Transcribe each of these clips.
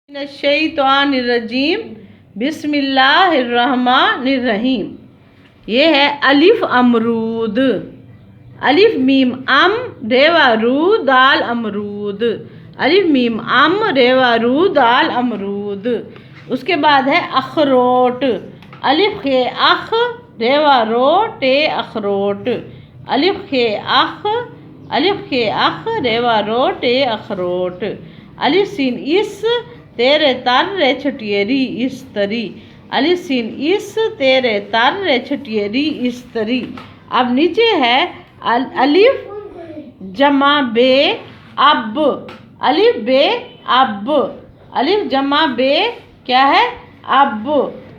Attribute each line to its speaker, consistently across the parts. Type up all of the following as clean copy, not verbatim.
Speaker 1: शैतानिर्रजीम बिस्मिल्लाहिर्रहमानिर्रहीम। ये है अलिफ अमरूद। अलिफ मीम अम रेवा रू दाल अमरूद। अलिफ मीम अम रेवा रू दाल अमरूद। उसके बाद है अखरोट। अलिफ खे अख रेवा रो टे अखरोट। अलिफ खे अख रेवा रो टे अखरोट। अलिफ सीन इस तेरे तर रे छटियरी इस तरी। अलिफ सीन इस तेरे तर रे छटियरी इस तरी। अब नीचे है अलिफ जमा बे अब। अलिफ बे अब। अलिफ जमा बे क्या है? अब।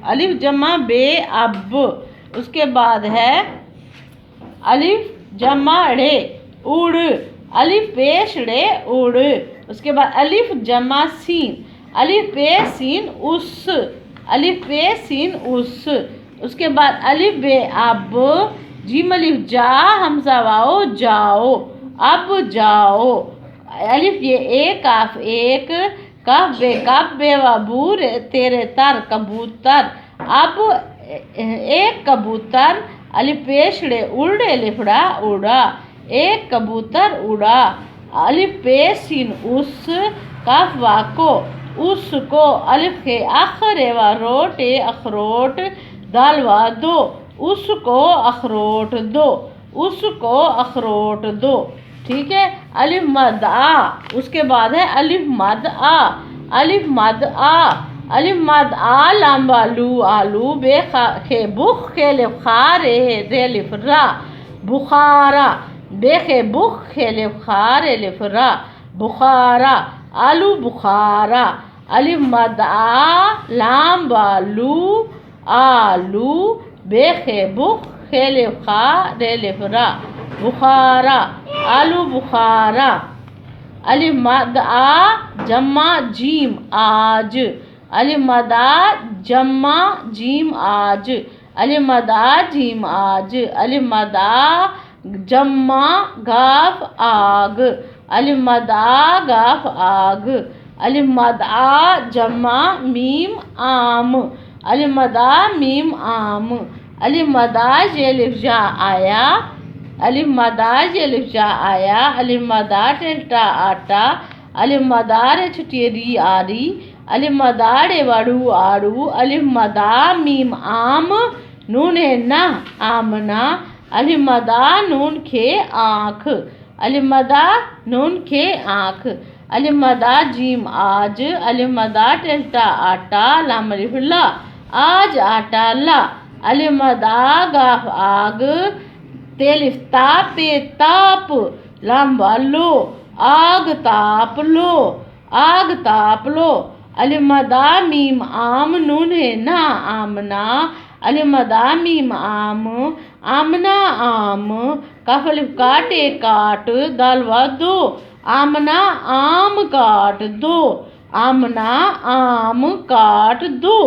Speaker 1: अलिफ जमा बे अब। उसके बाद है अलिफ जमा ड़े उड़। अलिफ पेश ड़े उड़। उसके बाद अलिफ जमा सीन। अलिफ पे सीन उस। अलिफ पे सीन उस। उसके बाद अलिफ बे अब जीम अलिफ जा हमजा वाओ जाओ अब जाओ। अलिफ ये एक काफ एक कफ बे वाबू तेरे तर कबूतर। अब एक कबूतर अलिफ पेश ड़े उड़ लिफड़ा उड़ा एक कबूतर उड़ा। अलिफ पे सीन उस कफ वाको उसको। अलिफ के अख रेवा रोटे अखरोट दालवा दो उसको अखरोट दो उसको अखरोट दो। ठीक है। अलिफ मद आ। उसके बाद है अलिफ मद आ। अलिफ मद आ। अलिफ मद आ लंबा लू आलू बे खे बुख के लिफ खा रे लिफ रा बुखारा बे खे बुख के लिफ खा रे लिफ रा बुखारा आलू बुखारा। अलिफ मद आ लाम बालू आलू बेखे बुख खेले खा रे लिफरा बुखारा आलू बुखारा। अलिफ मद आ जम्मा जीम आज। अलिफ मद आ जम्मा जीम आज। अलिफ मद आ जीम आज। अलिफ मद आ जम्मा गाफ आग। अलिफ मद आ गाफ आग। अलिफ मद आ जम्मा मीम आम। अलिफ मद आ मीम आम। अलिफ मद आ ये लिफ जा आया। अलिफ मद आ ये लिफ जा आया। अलिफ मद आ टेल्टा आटा। अलिफ मद आ रे छटियरी आरी। अलिफ मद आ रे वाड़ू आड़ू। अलिफ मद आ मीम आम नून है ना आमना। अलिफ मद आ नून खे आँख। अलिफ मद आ नून खे आँख। अलिफ मद आ जीम आज। अलिफ मद आ टेल्टा आटा लाम अलिफ ला आज आटा ला। अलिफ मद आ गाफ आग तेलिफ ताप पे ताप लाम लो आग ताप लो आग ताप लो। अलिफ मद आ मीम आम नून है ना आमना। अलिफ मद आ मीम आम आमना आम कफ अलिफ काटे काट दालवा दो आमना आम काट दो आमना आम काट दो।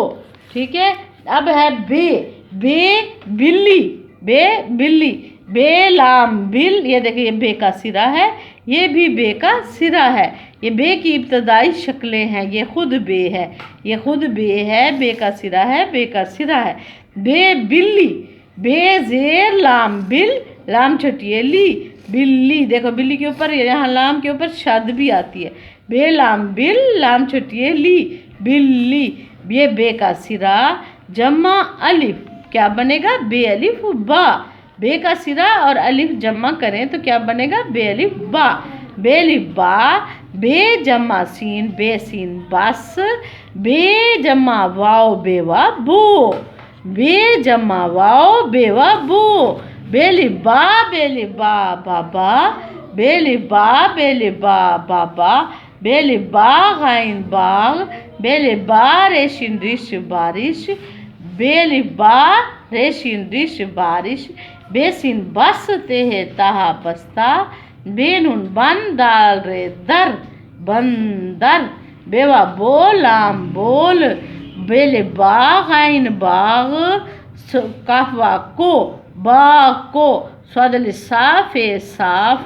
Speaker 1: ठीक है। अब है बे बे बिल्ली बे बिल्ली बे लाम बिल। ये देखिए ये बे का सिरा है। ये भी बे का सिरा है। ये बे की इब्तदाई शक्लें हैं। ये खुद बे है। ये खुद बे है। बे का सिरा है। बे का सिरा है। बे बिल्ली बे जेर लाम बिल लाम छटिए ली बिल्ली। देखो बिल्ली के ऊपर यहाँ लाम के ऊपर शद भी आती है। बे लाम बिल लाम छटिए ली बिल्ली। ये बे का सिरा जम्मा अलिफ क्या बनेगा? बे अलिफ बा। बे का सिरा और अलिफ जम्मा करें तो क्या बनेगा? बे अलिफ बा। बे अलिफ बा बे जम्मा सीन बे सीन बस बे जम्मा वाओ बेवा बो बे जम्मा वाओ बेवा बो। बेली बा बाबा बेली बा बाबा बेली बा गाइन बाग बेली बा रेशिन रिश बारिश बेली बा रेशिन रिश बारिश बेसिन बस ते है ताहा बस्ता बेनुन बन दाल रे दर बंदर बेवा बोलाम बोल बेली बा गाइन बाग काफवा को बाग को स्वदल साफे साफ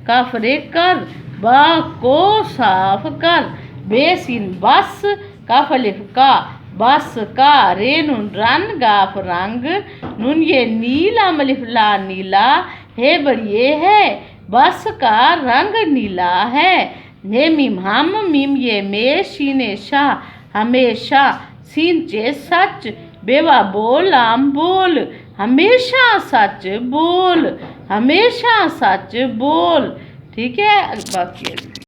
Speaker 1: काफरे कर बाग को साफ कर बेसिन बस कफ अलिफ का बस का रे नून रन गाफ रंग नून ये नीला मलिफ ला नीला हे बड़िए है बस का रंग नीला है। हे मीम हम मीम ये में शीने शाह हमेशा सीन चे सच बेवा बोल आम बोल हमेशा सच बोल हमेशा सच बोल। ठीक है बाकी